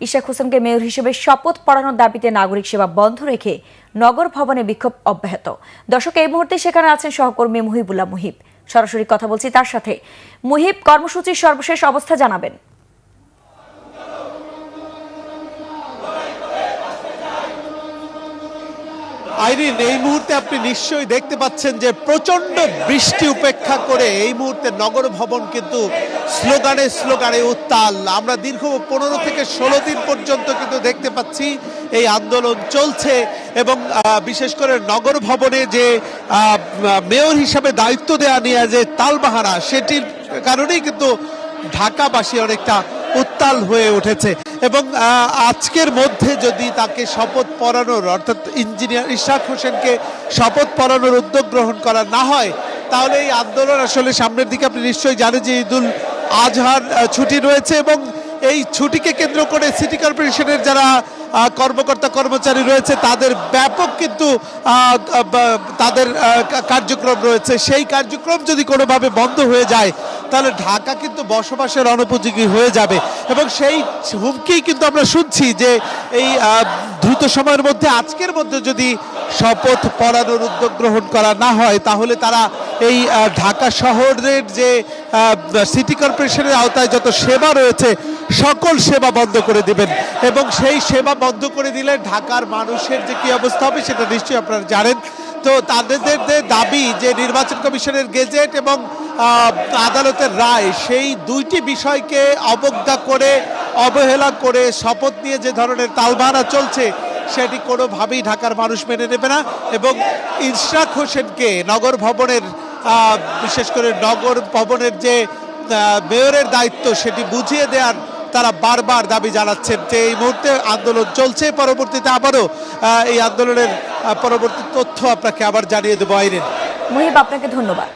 ইশরাক হোসেনকে মেয়র হিসেবে শপথ পড়ানোর দাবিতে নাগরিক সেবা বন্ধ রেখে নগর ভবনে বিক্ষোভ অব্যাহত। দর্শক, এই মুহূর্তে সেখানে আছেন সহকর্মী মুহিবুল্লাহ মুহিব। সরাসরি কথা বলছি তার সাথে। মুহিব, কর্মসূচির সর্বশেষ অবস্থা জানাবেন। আইরিন, এই মুহূর্তে আপনি নিশ্চয়ই দেখতে পাচ্ছেন যে প্রচন্ড বৃষ্টি উপেক্ষা করে এই মুহূর্তে নগর ভবন কিন্তু স্লোগানে স্লোগানে উত্তাল। আমরা দীর্ঘ 15 থেকে 16 দিন পর্যন্ত কিন্তু দেখতে পাচ্ছি এই আন্দোলন চলছে এবং বিশেষ করে নগর ভবনে যে মেয়র হিসাবে দায়িত্ব দেওয়া নিয়ে যে তালবাহারা, সেটির কারণেই কিন্তু ঢাকাবাসী অনেকটা উত্তাল হয়ে উঠেছে এবং আজকের মধ্যে যদি তাকে শপথ পড়ানোর, অর্থাৎ ইঞ্জিনিয়ার ইশরাক হোসেনকে শপথ পড়ানোর উদ্যোগ গ্রহণ করা না হয়, তাহলে এই আন্দোলন আসলে সামনের দিকে, আপনি নিশ্চয়ই জানেন যে ঈদুল আজহার ছুটি রয়েছে এবং এই ছুটিকে কেন্দ্র করে সিটি কর্পোরেশনের যারা কর্মকর্তা কর্মচারী রয়েছে তাদের ব্যাপক কিন্তু তাদের কার্যক্রম রয়েছে। সেই কার্যক্রম যদি কোনোভাবে বন্ধ হয়ে যায় তাহলে ঢাকা কিন্তু বসবাসের অনুপযোগী হয়ে যাবে এবং সেই হুমকি কিন্তু আমরা শুনছি যে এই দ্রুত সময়ের মধ্যে, আজকের মধ্যে যদি শপথ পড়ানোর উদ্যোগ গ্রহণ করা না হয় তাহলে তারা এই ঢাকা শহরের যে সিটি কর্পোরেশনের আওতায় যত সেবা রয়েছে সকল সেবা বন্ধ করে দিবেন এবং সেই সেবা বন্ধ করে দিলে ঢাকার মানুষের যে কি অবস্থা হবে সেটা নিশ্চয়ই আপনারা জানেন। তো তাদের দাবি যে নির্বাচন কমিশনের গেজেট এবং আদালতের রায়, সেই দুইটি বিষয়কে অবজ্ঞা করে, অবহেলা করে শপথ নিয়ে যে ধরনের তালবাহানা চলছে সেটি কোনোভাবেই ঢাকার মানুষ মেনে নেবে না এবং ইশরাক হোসেনকে নগর ভবনের, বিশেষ করে নগর ভবনের যে মেয়রের দায়িত্ব সেটি বুঝিয়ে দেওয়ার তারা বারবার দাবি জানাচ্ছেন। যে এই মুহূর্তে আন্দোলন চলছে, পরবর্তীতে আবারও এই আন্দোলনের পরবর্তী তথ্য আপনাকে আবার জানিয়ে দেবো। আইরিন, মুহিব, আপনাকে ধন্যবাদ।